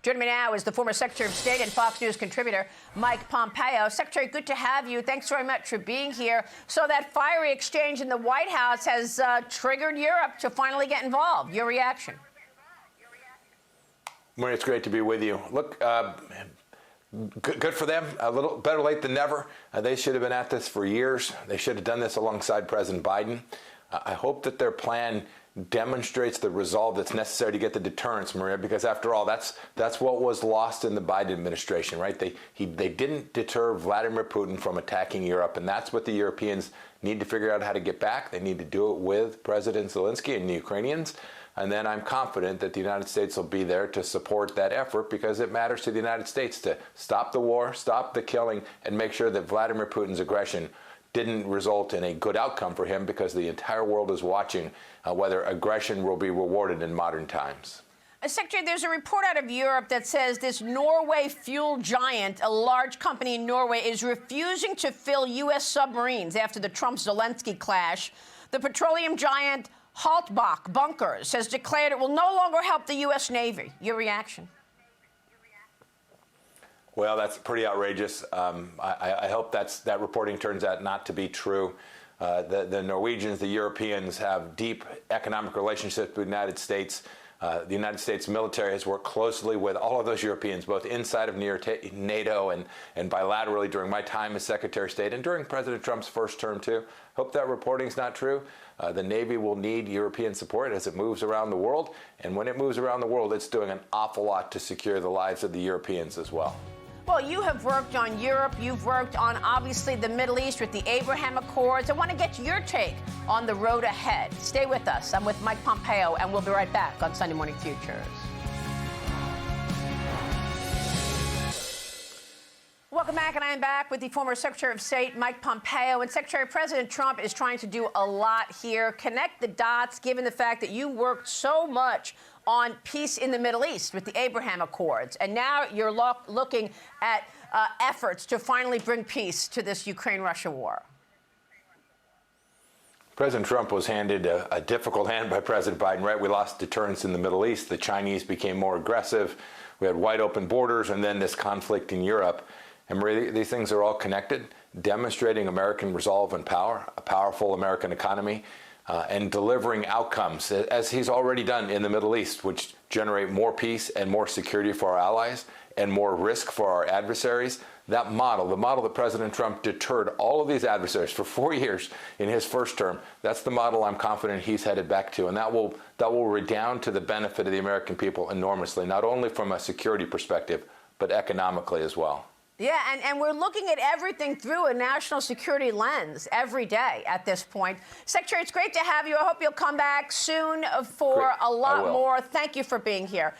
Joining me now is the former Secretary of State and Fox News contributor, Mike Pompeo. Secretary, good to have you. Thanks very much for being here. So that fiery exchange in the White House has triggered Europe to finally get involved. Your reaction? Maria, it's great to be with you. Look, good for them. A little better late than never. They should have been at this for years. They should have done this alongside President Biden. I hope that their plan demonstrates the resolve that's necessary to get the deterrence, Maria, because after all, that's what was lost in the Biden administration, right? They didn't deter Vladimir Putin from attacking Europe, and that's what the Europeans need to figure out how to get back. They need to do it with President Zelenskyy and the Ukrainians. And then I'm confident that the United States will be there to support that effort because it matters to the United States to stop the war, stop the killing, and make sure that Vladimir Putin's aggression didn't result in a good outcome for him because the entire world is watching whether aggression will be rewarded in modern times. Secretary, there's a report out of Europe that says this Norway fuel giant, a large company in Norway, is refusing to fill U.S. submarines after the Trump-Zelenskyy clash. The petroleum giant Haltbach Bunkers has declared it will no longer help the U.S. Navy. Your reaction? Well, that's pretty outrageous. I hope that reporting turns out not to be true. The Norwegians, the Europeans have deep economic relationships with the United States. The United States military has worked closely with all of those Europeans, both inside of NATO and bilaterally during my time as Secretary of State and during President Trump's first term, too. Hope that reporting's not true. The Navy will need European support as it moves around the world. And when it moves around the world, it's doing an awful lot to secure the lives of the Europeans as well. Well, you have worked on Europe. You've worked on, obviously, the Middle East with the Abraham Accords. I want to get your take on the road ahead. Stay with us. I'm with Mike Pompeo, and we'll be right back on Sunday Morning Futures. Welcome back, and I am back with the former Secretary of State, Mike Pompeo. And Secretary President Trump is trying to do a lot here. Connect the dots, given the fact that you worked so much on peace in the Middle East with the Abraham Accords. And now you're looking at efforts to finally bring peace to this Ukraine-Russia war. President Trump was handed a difficult hand by President Biden, right? We lost deterrence in the Middle East. The Chinese became more aggressive. We had wide open borders and then this conflict in Europe. And Maria, these things are all connected, demonstrating American resolve and power, a powerful American economy, and delivering outcomes, as he's already done in the Middle East, which generate more peace and more security for our allies and more risk for our adversaries. That model, the model that President Trump deterred all of these adversaries for 4 years in his first term, that's the model I'm confident he's headed back to. And that will redound to the benefit of the American people enormously, not only from a security perspective, but economically as well. Yeah, and we're looking at everything through a national security lens every day at this point. Secretary, it's great to have you. I hope you'll come back soon for a lot more. Thank you for being here.